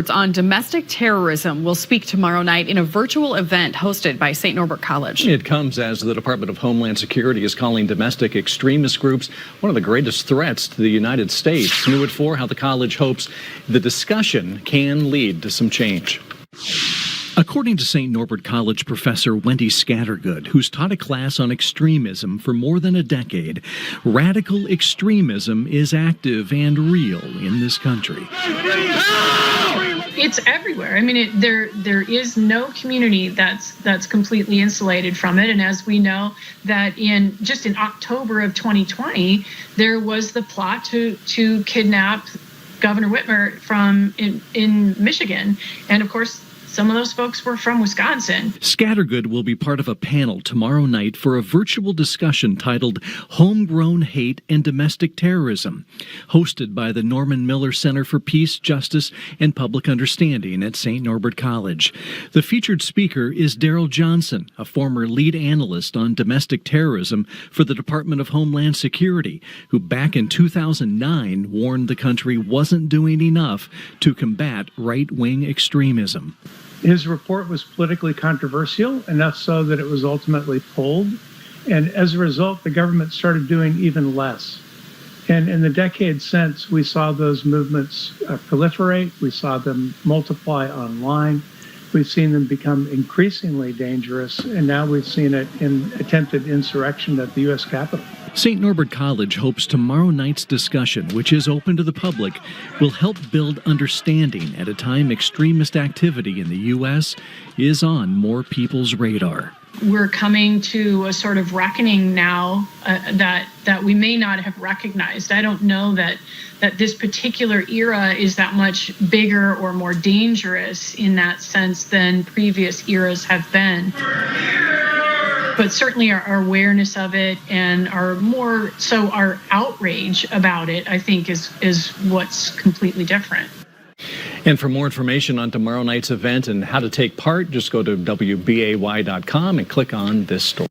experts on domestic terrorism will speak tomorrow night in a virtual event hosted by St. Norbert College. It comes as the Department of Homeland Security is calling domestic extremist groups one of the greatest threats to the United States. New at 4, how the college hopes the discussion can lead to some change. According to St. Norbert College professor Wendy Scattergood, who's taught a class on extremism for more than a decade, radical extremism is active and real in this country. It's everywhere. I mean, there is no community that's completely insulated from it. And as we know, that in October of 2020, there was the plot to kidnap Governor Whitmer in Michigan, and of course, some of those folks were from Wisconsin. Scattergood will be part of a panel tomorrow night for a virtual discussion titled Homegrown Hate and Domestic Terrorism, hosted by the Norman Miller Center for Peace, Justice, and Public Understanding at St. Norbert College. The featured speaker is Daryl Johnson, a former lead analyst on domestic terrorism for the Department of Homeland Security, who back in 2009 warned the country wasn't doing enough to combat right-wing extremism. His report was politically controversial, enough so that it was ultimately pulled. And as a result, the government started doing even less. And in the decades since, we saw those movements proliferate. We saw them multiply online. We've seen them become increasingly dangerous. And now we've seen it in attempted insurrection at the U.S. Capitol. St. Norbert College hopes tomorrow night's discussion, which is open to the public, will help build understanding at a time extremist activity in the U.S. is on more people's radar. We're coming to a sort of reckoning now that we may not have recognized. I don't know that this particular era is that much bigger or more dangerous in that sense than previous eras have been. But certainly our awareness of it and our outrage about it, I think, is what's completely different. And for more information on tomorrow night's event and how to take part, just go to WBAY.com and click on this story.